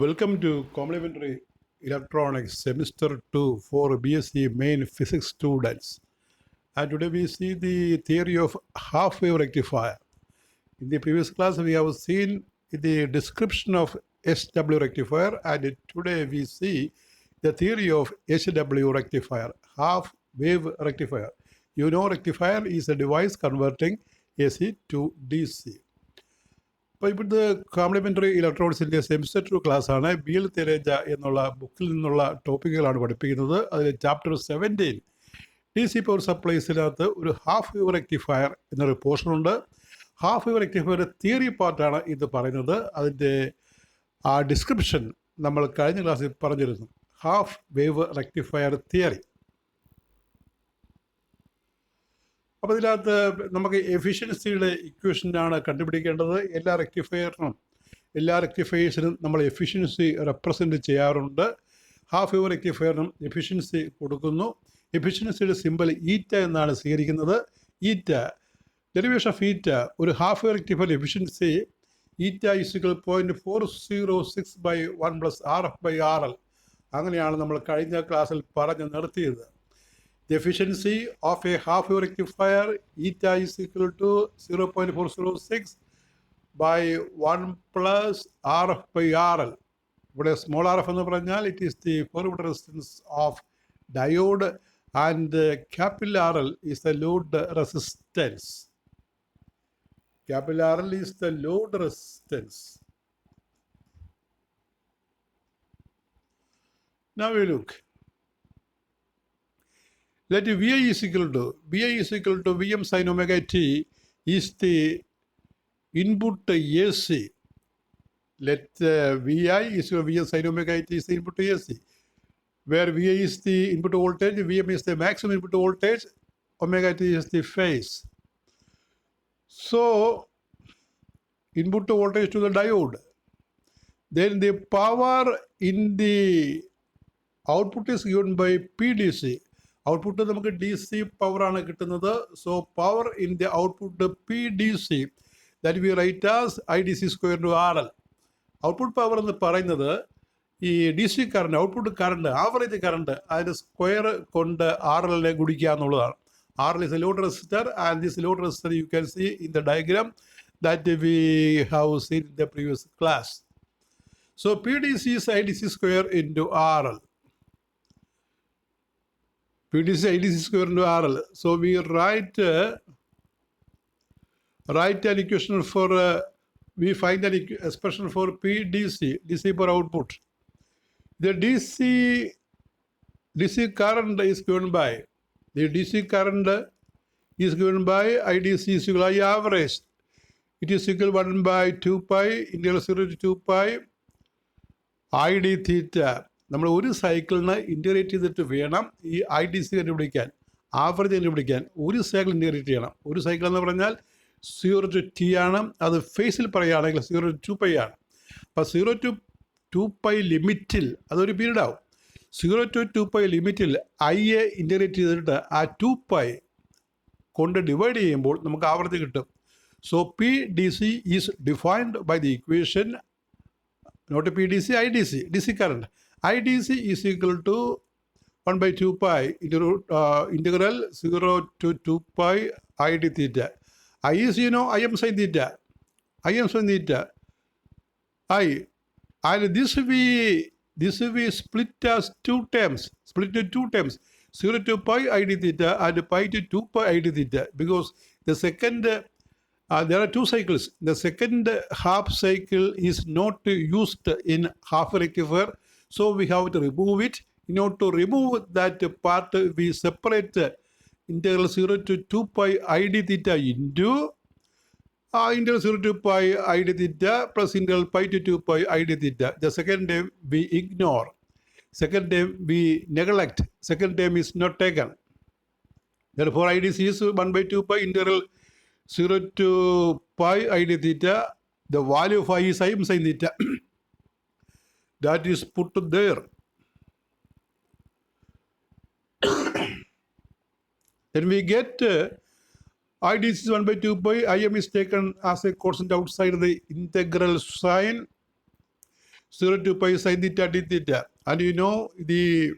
Welcome to Complementary Electronics Semester 2 for BSc Main Physics students. And today we see the theory of half-wave rectifier. In the previous class we have seen the description of SW rectifier, and today we see the theory of HW rectifier, half-wave rectifier. You know, rectifier is a device converting AC to DC. അപ്പോൾ ഇവിടുത്തെ complimentary ഇലക്ട്രോണിക്സിൻ്റെ semester 2 ക്ലാസ്സാണ്. Bill തെരേജ എന്നുള്ള ബുക്കിൽ നിന്നുള്ള ടോപ്പിക്കുകളാണ് പഠിപ്പിക്കുന്നത്. അതിൽ chapter 17 D C power സപ്ലൈസിനകത്ത് ഒരു half wave rectifier എന്നൊരു പോർഷനുണ്ട്. ഹാഫ് വേവ് റെക്ടിഫയർ തിയറി പാർട്ടാണ് ഇത് പറയുന്നത്. അതിൻ്റെ ആ ഡിസ്ക്രിപ്ഷൻ നമ്മൾ കഴിഞ്ഞ ക്ലാസ്സിൽ പറഞ്ഞിരുന്നു. Half wave rectifier theory. അപ്പോൾ ഇതിനകത്ത് നമുക്ക് എഫിഷ്യൻസിയുടെ ഇക്വേഷനാണ് കണ്ടുപിടിക്കേണ്ടത്. എല്ലാ റെക്ടിഫയേഴ്സിനും നമ്മൾ എഫിഷ്യൻസി റെപ്രസെൻറ്റ് ചെയ്യാറുണ്ട്. ഹാഫ് വേവ് റെക്ടിഫയറിനും എഫിഷ്യൻസി കൊടുക്കുന്നു. എഫിഷ്യൻസിയുടെ സിമ്പിൾ ഈറ്റ എന്നാണ് സ്വീകരിക്കുന്നത്. ഈറ്റ, ഡെറിവേഷൻ ഓഫ് ഈറ്റ, ഒരു ഹാഫ് വേവ് റെക്ടിഫയർ എഫിഷ്യൻസി ഈറ്റ ഈക്വൽ 0.406/1+RF/RL. അങ്ങനെയാണ് നമ്മൾ കഴിഞ്ഞ ക്ലാസ്സിൽ പറഞ്ഞ് നിർത്തിയത്. The efficiency of a half wave rectifier eta is equal to 0.406/1+RF/RL. ഇവിടെ സ്മോൾ RF എന്ന് പറഞ്ഞാൽ it is the forward resistance of diode and capital RL is the load resistance. Capital RL is the load resistance. Now we look. Let VI is equal to Vm sin omega t is the input AC. Let VI is Vm sin omega t is the input AC. Where VI is the input voltage, Vm is the maximum input voltage, omega t is the phase. So, input voltage to the diode. Then the power in the output is given by PDC. Output നമുക്ക് D C പവറാണ് കിട്ടുന്നത്. So power in the output P D C that we write as IDC² RL. Output power എന്ന് പറയുന്നത് ഈ D C current, output current, average current, അതിൻ്റെ square കൊണ്ട് RL ഗുണിക്കുക എന്നുള്ളതാണ്. RL is a load resistor, and this load resistor you can see in the diagram that we have seen in the previous class. So PDC is IDC² into RL. PDC IDC² into RL. So we write an equation for we find an expression for PDC, DC per output. The DC current is given by IDC is equal to I average. It is equal 1/2 pi integral 0 to 2 pi ID theta. നമ്മൾ ഒരു സൈക്കിളിന് integrate ചെയ്തിട്ട് വേണം ഈ IDC കണ്ടുപിടിക്കാൻ, average കണ്ടുപിടിക്കാൻ. ഒരു cycle integrate ചെയ്യണം. ഒരു സൈക്കിൾ എന്ന് പറഞ്ഞാൽ 0 to t ആണ്. അത് ഫേസിൽ പറയുകയാണെങ്കിൽ 0 to 2 pi ആണ്. അപ്പോൾ 0 to 2 pi ലിമിറ്റിൽ അതൊരു പീരീഡ് ആവും. 0 to 2 pi ലിമിറ്റിൽ ഐയെ ഇൻറ്റഗ്രേറ്റ് ചെയ്തിട്ട് ആ 2 pi കൊണ്ട് ഡിവൈഡ് ചെയ്യുമ്പോൾ നമുക്ക് ആവറേജ് കിട്ടും. So PDC is defined by the equation, note PDC, IDC, DC current. IDC is equal to 1/2 pi integral 0 to 2 pi ID theta. I is, you know, Im sin theta. I. And this we split as two terms. 0 to pi ID theta and pi to 2 pi ID theta. Because the second, there are two cycles. The second half cycle is not used in half rectifier. So we have to remove it. In order to remove that part, we separate integral 0 to 2 pi ID theta into integral 0 to pi ID theta plus integral pi to 2 pi ID theta. The second term we ignore. Second term we neglect. Second term is not taken. Therefore IDC is 1/2 pi integral 0 to pi ID theta. The value of I is Im sin theta. That is put there. Then we get IDC is 1/2 pi. Im is taken as a constant outside the integral sign. 0 to pi sin theta d theta. And you know the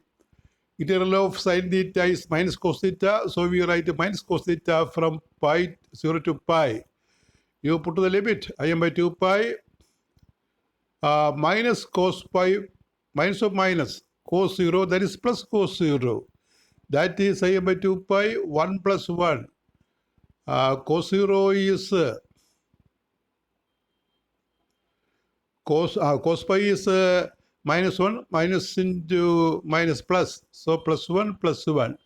integral of sin theta is minus cos theta. So we write minus cos theta from pi 0 to pi. You put to the limit, I am by 2 pi minus cos pi, minus of minus, cos 0, that is plus cos 0. That is I am by 2 pi, 1 plus 1. Cos 0 is cos pi is minus 1, minus into minus plus. So plus 1 plus 1.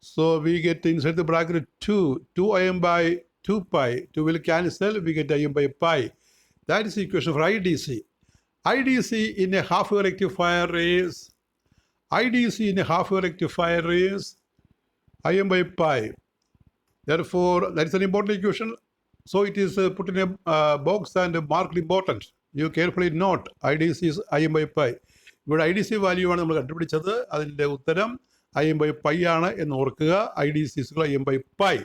So we get inside the bracket 2. 2 I am by 2 pi. 2 will cancel. We get I am by pi. That is the equation for IDC. IDC in a half-wave rectifier is I am by pi. Therefore, that is an important equation. So it is put in a box and marked important. You carefully note IDC is I am by pi. ഇവിടെ I D C value ആണ് നമ്മൾ കണ്ടുപിടിച്ചത്. അതിൻ്റെ ഉത്തരം I M by pi ആണ് എന്ന് ഓർക്കുക. I D C I M by pi.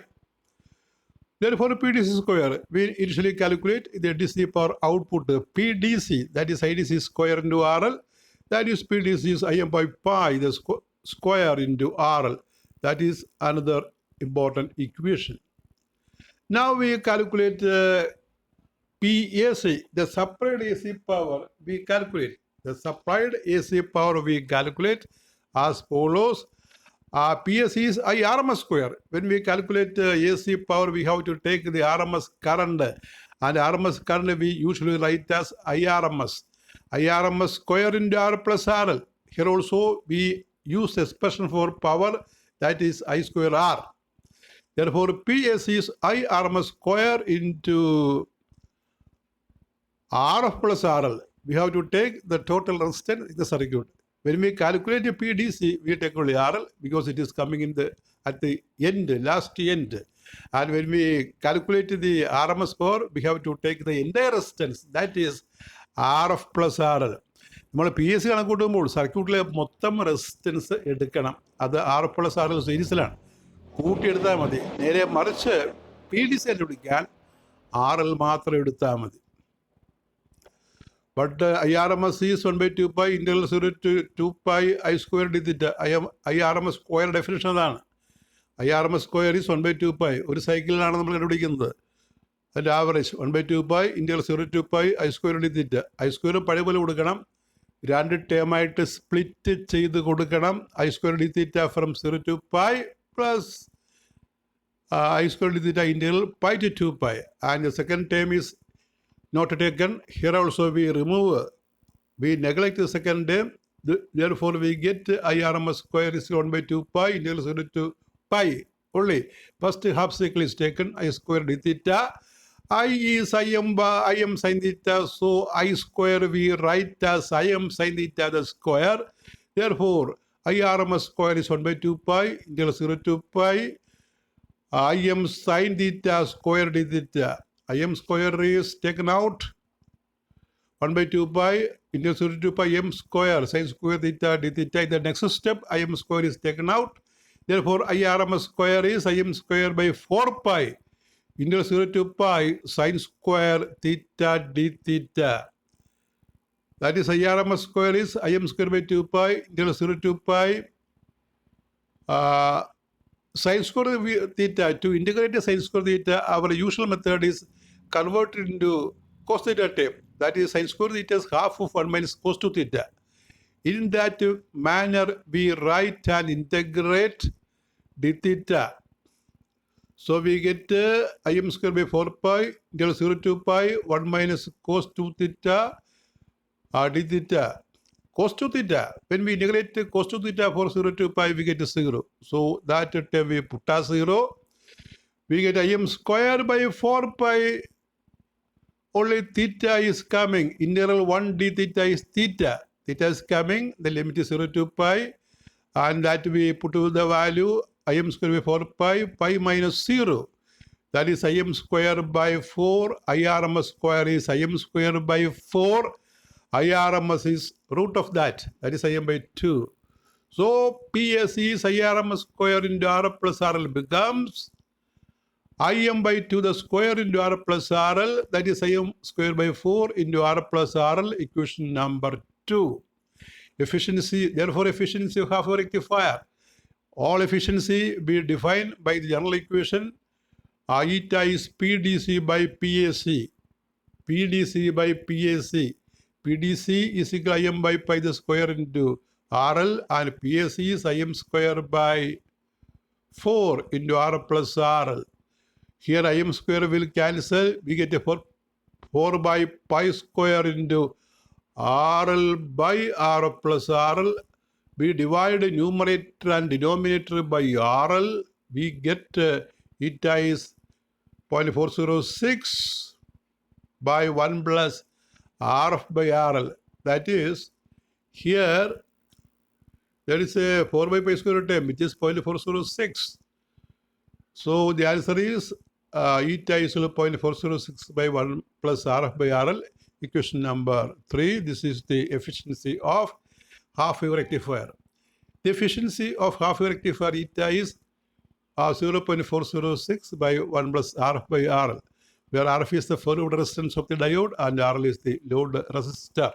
Therefore, PDC square, we initially calculate the DC power output PDC, that is IDC square into RL. That is PDC is I am by pi, the square into RL. That is another important equation. Now we calculate PAC, the supplied AC power. We calculate the supplied AC power. We calculate as follows. PAC is IRMS square. When we calculate AC power, we have to take the RMS current, and RMS current we usually write as IRMS. IRMS square into R plus RL. Here also we use expression for power, that is I square R. Therefore, PAC is IRMS square into RF plus RL. We have to take the total resistance in the circuit. When we calculate the PDC, we take only RL because it is coming in at the end, last end. And when we calculate the RMS power, we have to take the entire resistance, that is RF plus RL. നമ്മൾ P S C കണക്കൂട്ടുമ്പോൾ സർക്യൂട്ടിലെ മൊത്തം resistance എടുക്കണം. അത് RF plus RL സീരീസിലാണ്, കൂട്ടിയെടുത്താൽ മതി. നേരെ മറിച്ച് P D C കണ്ടുപിടിക്കാൻ RL മാത്രം എടുത്താൽ മതി. But IRMS is 1 by 2 pi integral 0 to 2 pi I square d theta. IRMS square definition അതാണ്. IRMS square is 1 by 2 pi. ഒരു സൈക്കിളിലാണ് നമ്മൾ കണ്ടുപിടിക്കുന്നത്. അതിൻ്റെ average 1 by 2 pi integral 0 to 2 pi I square d theta. I square പഴയ പോലെ കൊടുക്കണം. രണ്ട് ടേമായിട്ട് split ചെയ്ത് കൊടുക്കണം. I square d theta from 0 to pi plus I square d theta integral pi to 2 pi. And the second term is not taken. Here also we neglect the second term. Therefore, we get IRMS square is 1 by 2 pi integral 0 to pi. Only first half cycle is taken. I square d theta. I is I am sin theta. So I square we write as I am sin theta the square. Therefore, IRMS square is 1 by 2 pi integral 0 to pi. I am sin theta square d theta. I m square is taken out. 1 by 2 pi into 0 to 2 pi m square sin square theta d theta. In the next step, I m square is taken out. Therefore, IRMS square is I m square by 4 pi into 0 to pi sin square theta d theta. That is IRMS square is I m square by 2 pi into 0 to pi sin square theta. To integrate the sin square theta, our usual method is converted into cos theta term. That is sin square theta is half of 1 minus cos 2 theta. In that manner, we write and integrate d theta. So we get I m square by 4 pi integral 0 to pi 1 minus cos 2 theta d theta. Cos 2 theta, when we integrate cos 2 theta for 0 to pi, we get 0. So that term we put as 0. We get I m square by 4 pi. Only theta is coming. Integral 1 d theta is theta. Theta is coming. The limit is 0 to pi. And that we put to the value I m square by 4 pi. Pi minus 0. That is I m square by 4. IRMS square is I m square by 4. IRMS is root of that. That is I m by 2. So PAC is IRMS square into R plus RL becomes Im by 2 the square into R plus RL, that is Im square by 4 into R plus RL, equation number 2. Efficiency, therefore efficiency of half-wave rectifier. All efficiency be defined by the general equation. Eta is PDC by PAC. PDC by PAC. PDC is equal to Im by pi the square into RL, and PAC is Im square by 4 into R plus RL. Here Im square will cancel. We get a 4 by pi square into RL by R plus RL. We divide numerator and denominator by RL. We get eta is 0.406 by 1 plus RF by RL. That is, here there is a 4 by pi square term which is 0.406. So the answer is eta is 0.406 by 1 plus RF by RL. Equation number 3. This is the efficiency of half-wave rectifier. The efficiency of half-wave rectifier eta is 0.406 by 1 plus RF by RL, where RF is the forward resistance of the diode and RL is the load resistor.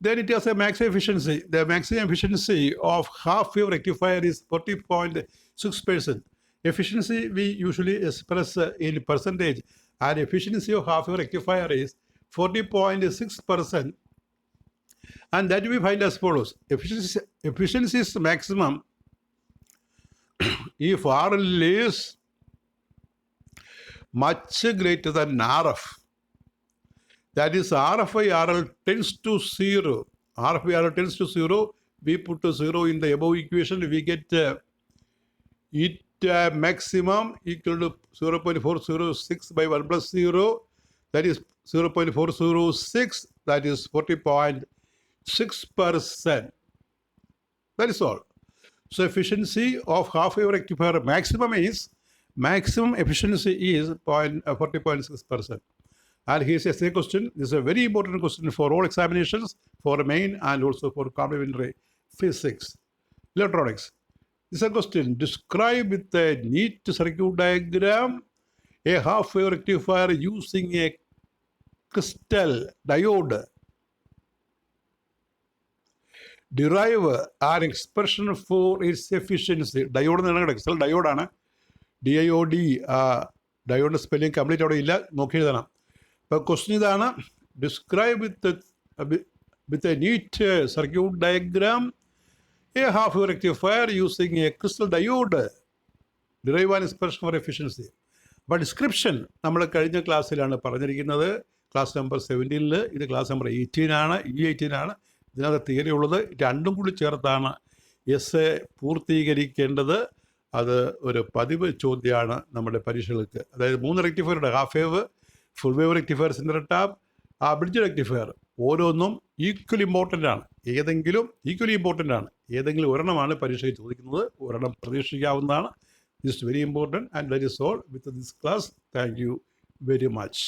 Then it has a maximum efficiency. The maximum efficiency of half-wave rectifier is 40.6%. Efficiency we usually express in percentage, and efficiency of half-wave rectifier is 40.6%. And that we find as follows. Efficiency is maximum if RL is much greater than RF. That is, RF by RL tends to 0. RF by RL tends to 0. We put a 0 in the above equation. We get eta maximum equal to 0.406 by 1 plus 0. That is 0.406. That is 40.6%. That is all. So efficiency of half-wave rectifier maximum efficiency is 40.6%. And here's a second question. This is a very important question for all examinations, for main and also for complementary physics, electronics. This is a question. Describe with a neat circuit diagram a half-wave rectifier using a crystal diode. Derive an expression for its efficiency. Diode എന്ന് പറഞ്ഞാൽ crystal diode ആണ്. DIOD. ഡയോഡിൻ്റെ spelling complete അവിടെ ഇല്ല, നോക്കി എഴുതണം. അപ്പോൾ question ഇതാണ്. Describe with a neat circuit diagram a half rectifier using a crystal diode. Derive an expression for efficiency. അപ്പോൾ ഡിസ്ക്രിപ്ഷൻ നമ്മൾ കഴിഞ്ഞ ക്ലാസ്സിലാണ് പറഞ്ഞിരിക്കുന്നത്, ക്ലാസ് നമ്പർ 17. ഇത് ക്ലാസ് നമ്പർ 18 ആണ്. 18 ആണ് ഇതിനകത്ത് തിയറി ഉള്ളത്. രണ്ടും കൂടി ചേർത്താണ് എസ് പൂർത്തീകരിക്കേണ്ടത്. അത് ഒരു പതിവ് ചോദ്യമാണ് നമ്മുടെ പരീക്ഷകൾക്ക്. അതായത് 3 റെക്ടിഫയറുടെ half wave, full wave rectifier, center tap, bridge rectifier ഓരോന്നും ഈക്വലി ഇമ്പോർട്ടൻ്റ് ആണ്. ഏതെങ്കിലും ഒരെണ്ണമാണ് പരീക്ഷയിൽ ചോദിക്കുന്നത്. ഒരെണ്ണം പ്രതീക്ഷിക്കാവുന്നതാണ്. This very important and that is all with this class. Thank you very much.